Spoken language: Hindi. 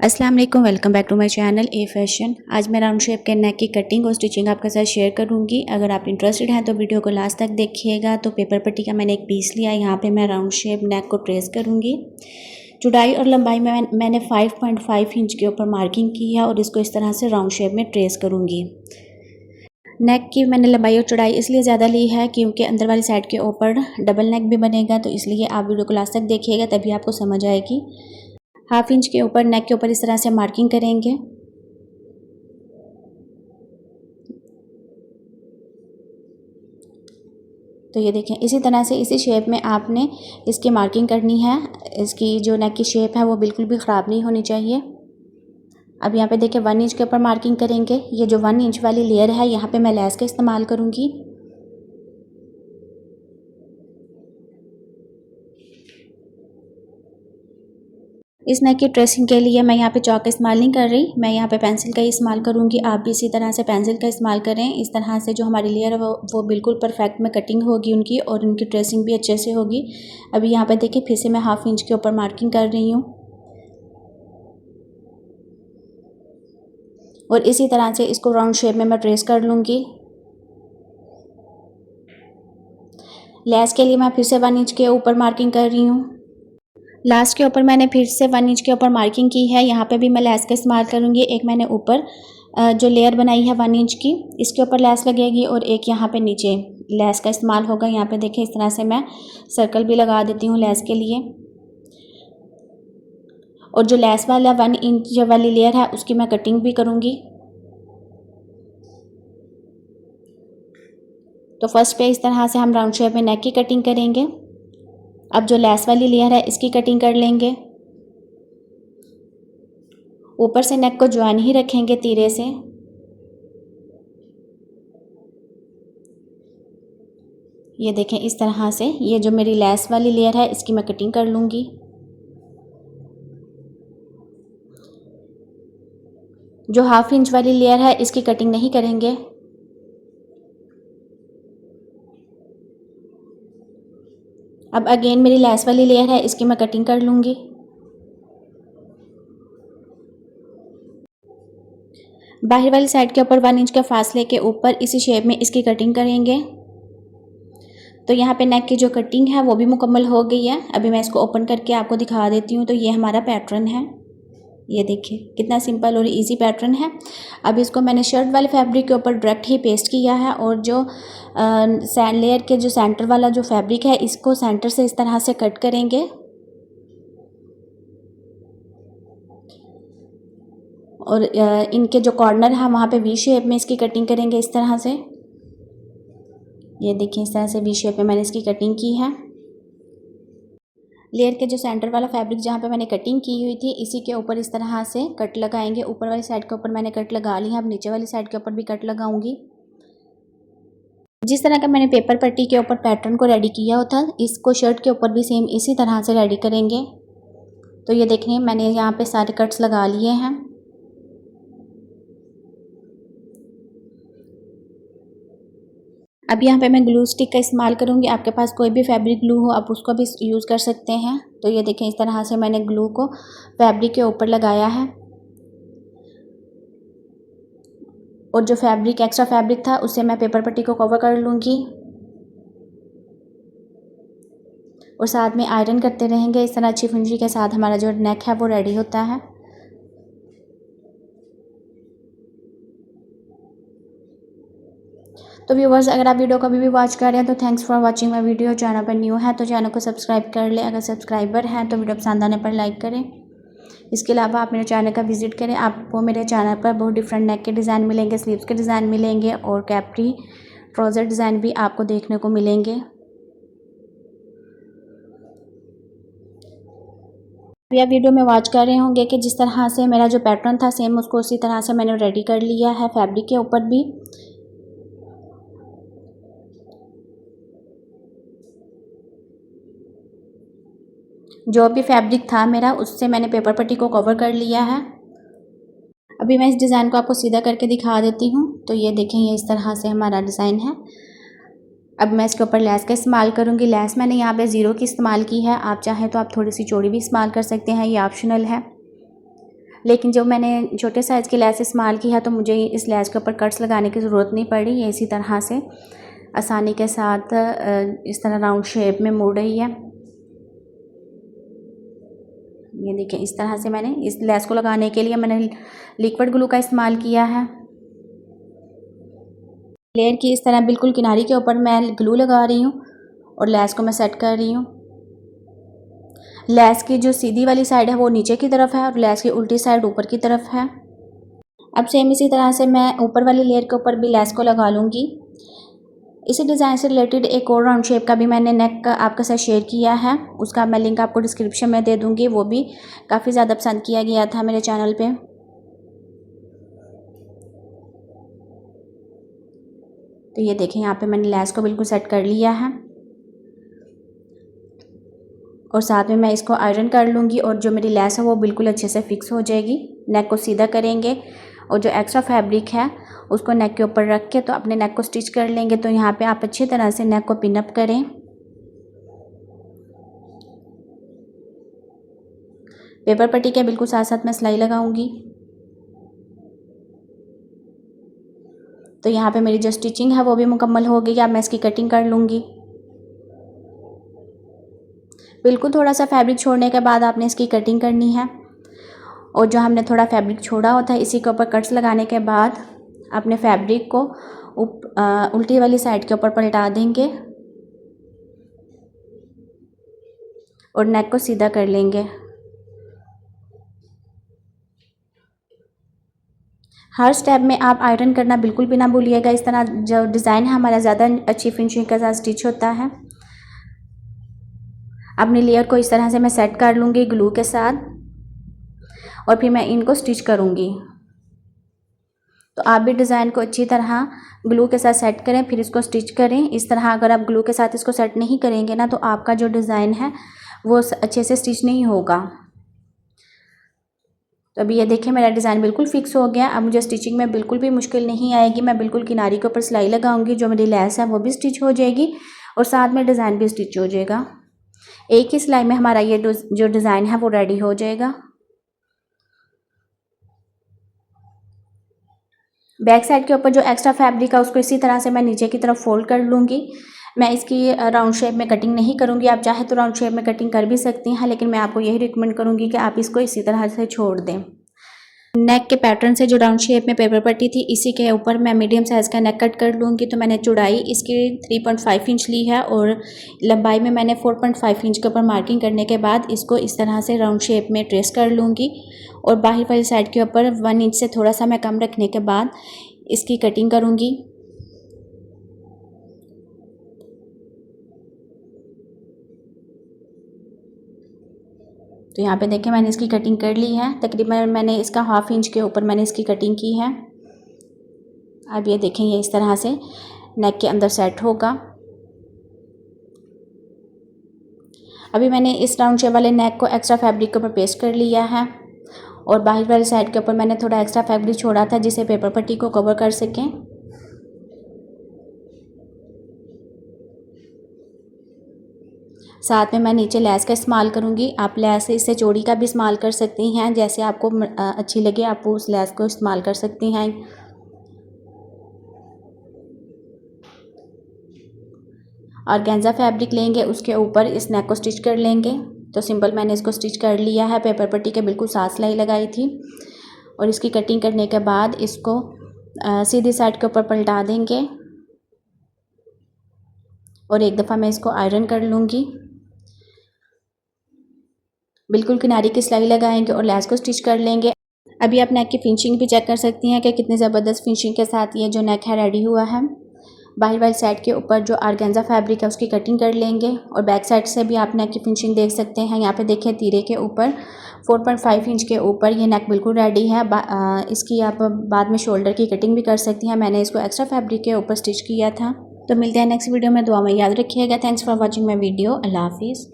अस्सलाम वालेकुम, welcome back to my channel a fashion. आज मैं राउंड शेप के नेक की कटिंग और स्टिचिंग आपके साथ शेयर करूंगी। अगर आप इंटरेस्टेड हैं तो वीडियो को लास्ट तक देखिएगा। तो पेपर पट्टी का मैंने एक पीस लिया, यहाँ पे मैं राउंड शेप नेक को ट्रेस करूंगी। चौड़ाई और लंबाई में मैंने 5.5 इंच के ऊपर मार्किंग की है और इसको इस तरह से राउंड शेप में ट्रेस करूँगी। नेक की मैंने लंबाई और चौड़ाई इसलिए ज़्यादा ली है क्योंकि अंदर वाली साइड के ऊपर डबल नेक भी बनेगा, तो इसलिए आप वीडियो को लास्ट तक देखिएगा, तभी आपको समझ आएगी। 1/2 इंच के ऊपर नेक के ऊपर इस तरह से मार्किंग करेंगे। तो ये देखें, इसी तरह से इसी शेप में आपने इसकी मार्किंग करनी है। इसकी जो नेक की शेप है वो बिल्कुल भी ख़राब नहीं होनी चाहिए। अब यहाँ पे देखिए 1 इंच के ऊपर मार्किंग करेंगे। ये जो 1 इंच वाली लेयर है यहाँ पे मैं लेस का इस्तेमाल करूँगी। इस नेक की ट्रेसिंग के लिए मैं यहाँ पे चॉक का इस्तेमाल नहीं कर रही, मैं यहाँ पे पेंसिल का ही इस्तेमाल करूँगी। आप भी इसी तरह से पेंसिल का इस्तेमाल करें। इस तरह से जो हमारी लेयर है वो बिल्कुल परफेक्ट में कटिंग होगी उनकी, और उनकी ट्रेसिंग भी अच्छे से होगी। अभी यहाँ पे देखिए फिर से मैं 1/2 इंच के ऊपर मार्किंग कर रही हूँ और इसी तरह से इसको राउंड शेप में मैं ट्रेस कर लूँगी। लेस के लिए मैं फिर से 1 इंच के ऊपर मार्किंग कर रही हूँ। लास्ट के ऊपर मैंने फिर से 1 इंच के ऊपर मार्किंग की है। यहाँ पे भी मैं लेस का इस्तेमाल करूँगी। एक मैंने ऊपर जो लेयर बनाई है 1 इंच की, इसके ऊपर लेस लगेगी, और एक यहाँ पे नीचे लेस का इस्तेमाल होगा। यहाँ पे देखिए इस तरह से मैं सर्कल भी लगा देती हूँ लेस के लिए। और जो लेस वाला 1 इंच वाली लेयर है उसकी मैं कटिंग भी करूँगी। तो फर्स्ट पे इस तरह से हम राउंड शेप में नेक की कटिंग करेंगे। अब जो लेस वाली लेयर है इसकी कटिंग कर लेंगे। ऊपर से नेक को ज्वाइन ही रखेंगे तीरे से। ये देखें इस तरह से ये जो मेरी लेस वाली लेयर है इसकी मैं कटिंग कर लूँगी। जो 1/2 इंच वाली लेयर है इसकी कटिंग नहीं करेंगे। अब अगेन मेरी लेस वाली लेयर है, इसकी मैं कटिंग कर लूँगी। बाहर वाली साइड के ऊपर 1 इंच के फासले के ऊपर इसी शेप में इसकी कटिंग करेंगे। तो यहाँ पे नेक की जो कटिंग है वो भी मुकम्मल हो गई है। अभी मैं इसको ओपन करके आपको दिखा देती हूँ। तो ये हमारा पैटर्न है, ये देखिए कितना सिंपल और इजी पैटर्न है। अब इसको मैंने शर्ट वाले फैब्रिक के ऊपर डायरेक्ट ही पेस्ट किया है, और जो लेयर के जो सेंटर वाला जो फैब्रिक है इसको सेंटर से इस तरह से कट करेंगे, और इनके जो कॉर्नर है वहाँ पे वी शेप में इसकी कटिंग करेंगे इस तरह से। ये देखिए इस तरह से वी शेप में मैंने इसकी कटिंग की है। लेयर के जो सेंटर वाला फैब्रिक जहाँ पे मैंने कटिंग की हुई थी इसी के ऊपर इस तरह से कट लगाएंगे। ऊपर वाली साइड के ऊपर मैंने कट लगा ली है, अब नीचे वाली साइड के ऊपर भी कट लगाऊंगी। जिस तरह का मैंने पेपर पट्टी के ऊपर पैटर्न को रेडी किया होता इसको शर्ट के ऊपर भी सेम इसी तरह से रेडी करेंगे। तो ये देखिए मैंने यहाँ पे सारे कट्स लगा लिए हैं। अब यहाँ पे मैं ग्लू स्टिक का इस्तेमाल करूँगी। आपके पास कोई भी फैब्रिक ग्लू हो आप उसको भी यूज़ कर सकते हैं। तो ये देखें इस तरह से मैंने ग्लू को फैब्रिक के ऊपर लगाया है, और जो फैब्रिक एक्स्ट्रा फैब्रिक था उससे मैं पेपर पट्टी को कवर कर लूँगी, और साथ में आयरन करते रहेंगे। इस तरह अच्छी फिनिशिंग के साथ हमारा जो नेक है वो रेडी होता है। तो व्यूवर्स, अगर आप वीडियो को अभी भी वॉच कर रहे हैं तो thanks for watching my video. Channel पर न्यू है तो चैनल को सब्सक्राइब कर लें। अगर सब्सक्राइबर हैं तो वीडियो पसंद आने पर लाइक करें। इसके अलावा आप मेरे चैनल का विजिट करें, आपको मेरे चैनल पर बहुत डिफरेंट नेक के डिज़ाइन मिलेंगे, स्लीव्स के डिज़ाइन मिलेंगे, और कैप्री ट्राउज़र डिज़ाइन भी आपको देखने को मिलेंगे। अभी आप वीडियो में वॉच कर रहे होंगे कि जिस तरह से मेरा जो पैटर्न था सेम उसको उसी तरह से मैंने रेडी कर लिया है फैब्रिक के ऊपर भी। जो भी फैब्रिक था मेरा उससे मैंने पेपर पट्टी को कवर कर लिया है। अभी मैं इस डिज़ाइन को आपको सीधा करके दिखा देती हूँ। तो ये देखें ये इस तरह से हमारा डिज़ाइन है। अब मैं इसके ऊपर लेस का इस्तेमाल करूँगी। लेस मैंने यहाँ पे 0 की इस्तेमाल की है, आप चाहें तो आप थोड़ी सी चौड़ी भी इस्तेमाल कर सकते हैं, ये ऑप्शनल है। लेकिन जो मैंने छोटे साइज़ की लेस इस्तेमाल की है तो मुझे इस लेस के ऊपर कट्स लगाने की ज़रूरत नहीं पड़ी। ये इसी तरह से आसानी के साथ इस तरह राउंड शेप में मुड़ रही है। ये देखिए इस तरह से मैंने इस लेस को लगाने के लिए मैंने लिक्विड ग्लू का इस्तेमाल किया है। लेयर की इस तरह बिल्कुल किनारी के ऊपर मैं ग्लू लगा रही हूँ और लेस को मैं सेट कर रही हूँ। लेस की जो सीधी वाली साइड है वो नीचे की तरफ है और लेस की उल्टी साइड ऊपर की तरफ है। अब सेम इसी तरह से मैं ऊपर वाली लेयर के ऊपर भी लेस को लगा लूँगी। इसी डिज़ाइन से रिलेटेड एक और राउंड शेप का भी मैंने नेक का आपके साथ शेयर किया है, उसका मैं लिंक आपको डिस्क्रिप्शन में दे दूँगी। वो भी काफ़ी ज़्यादा पसंद किया गया था मेरे चैनल पे। तो ये देखें यहाँ पे मैंने लेस को बिल्कुल सेट कर लिया है और साथ में मैं इसको आयरन कर लूँगी और जो मेरी लेस है वो बिल्कुल अच्छे से फिक्स हो जाएगी। नेक को सीधा करेंगे और जो एक्स्ट्रा फैब्रिक है उसको नेक के ऊपर रख के तो अपने नेक को स्टिच कर लेंगे। तो यहाँ पे आप अच्छी तरह से नेक को पिन अप करें। पेपर पट्टी के बिल्कुल साथ साथ मैं सिलाई लगाऊंगी। तो यहाँ पे मेरी जो स्टिचिंग है वो भी मुकम्मल हो गई। अब मैं इसकी कटिंग कर लूँगी। बिल्कुल थोड़ा सा फैब्रिक छोड़ने के बाद आपने इसकी कटिंग करनी है और जो हमने थोड़ा फैब्रिक छोड़ा होता है इसी के ऊपर कट्स लगाने के बाद अपने फैब्रिक को उल्टी वाली साइड के ऊपर पलटा देंगे और नेक को सीधा कर लेंगे। हर स्टेप में आप आयरन करना बिल्कुल भी ना भूलिएगा। इस तरह जो डिज़ाइन है हमारा ज़्यादा अच्छी फिनिशिंग के साथ स्टिच होता है। अपनी लेयर को इस तरह से मैं सेट कर लूँगी ग्लू के साथ और फिर मैं इनको स्टिच करूँगी। तो आप भी डिज़ाइन को अच्छी तरह ग्लू के साथ सेट करें फिर इसको स्टिच करें। इस तरह अगर आप ग्लू के साथ इसको सेट नहीं करेंगे ना तो आपका जो डिज़ाइन है वो अच्छे से स्टिच नहीं होगा। तो अभी ये देखें मेरा डिज़ाइन बिल्कुल फिक्स हो गया। अब मुझे स्टिचिंग में बिल्कुल भी मुश्किल नहीं आएगी। मैं बिल्कुल किनारी के ऊपर सिलाई लगाऊंगी, जो मेरी लेस है वो भी स्टिच हो जाएगी और साथ में डिज़ाइन भी स्टिच हो जाएगा। एक ही सिलाई में हमारा ये जो डिज़ाइन है वो रेडी हो जाएगा। बैक साइड के ऊपर जो एक्स्ट्रा फैब्रिक है उसको इसी तरह से मैं नीचे की तरफ फोल्ड कर लूँगी। मैं इसकी राउंड शेप में कटिंग नहीं करूँगी। आप चाहे तो राउंड शेप में कटिंग कर भी सकती हैं, लेकिन मैं आपको यही रिकमेंड करूँगी कि आप इसको इसी तरह से छोड़ दें। नेक के पैटर्न से जो राउंड शेप में पेपर पट्टी थी इसी के ऊपर मैं मीडियम साइज़ का नेक कट कर लूँगी। तो मैंने चौड़ाई इसकी 3.5 इंच ली है और लंबाई में मैंने 4.5 इंच के ऊपर मार्किंग करने के बाद इसको इस तरह से राउंड शेप में ट्रेस कर लूँगी और बाहर वाली साइड के ऊपर 1 इंच से थोड़ा सा मैं कम रखने के बाद इसकी कटिंग करूँगी। तो यहाँ पे देखें मैंने इसकी कटिंग कर ली है। तकरीबन मैंने इसका 1/2 इंच के ऊपर मैंने इसकी कटिंग की है। अब ये देखें ये इस तरह से नेक के अंदर सेट होगा। अभी मैंने इस राउंड शेप वाले नेक को एक्स्ट्रा फैब्रिक के ऊपर पेस्ट कर लिया है और बाहर वाली साइड के ऊपर मैंने थोड़ा एक्स्ट्रा फैब्रिक छोड़ा था जिसे पेपर पट्टी को कवर कर सकें। साथ में मैं नीचे लेस का इस्तेमाल करूँगी। आप लेस इससे चौड़ी का भी इस्तेमाल कर सकती हैं, जैसे आपको अच्छी लगे आप उस लेस को इस्तेमाल कर सकती हैं। ऑर्गेन्जा फैब्रिक लेंगे, उसके ऊपर इस नेक को स्टिच कर लेंगे। तो सिंपल मैंने इसको स्टिच कर लिया है। पेपर पट्टी के बिल्कुल साथ सिलाई लगाई थी और इसकी कटिंग करने के बाद इसको सीधी साइड के ऊपर पलटा देंगे और एक दफ़ा मैं इसको आयरन कर लूँगी। बिल्कुल किनारे की सिलाई लगाएंगे और लेस को स्टिच कर लेंगे। अभी आप नेक की फिनिशिंग भी चेक कर सकती हैं कि कितनी ज़बरदस्त फिनिशिंग के साथ ये जो नेक है रेडी हुआ है। बाहर वाली साइड के ऊपर जो ऑर्गेन्जा फैब्रिक है उसकी कटिंग कर लेंगे और बैक साइड से भी आप नेक की फिनिशिंग देख सकते हैं। यहाँ पे देखिए तीरे के ऊपर 4.5 इंच के ऊपर ये नेक बिल्कुल रेडी है। इसकी आप बाद में शोल्डर की कटिंग भी कर सकती हैं। मैंने इसको एक्स्ट्रा फैब्रिक के ऊपर स्टिच किया था। तो मिलते हैं नेक्स्ट वीडियो में। दुआ में याद रखिएगा। Thanks for watching my video. Allah हाफिज़।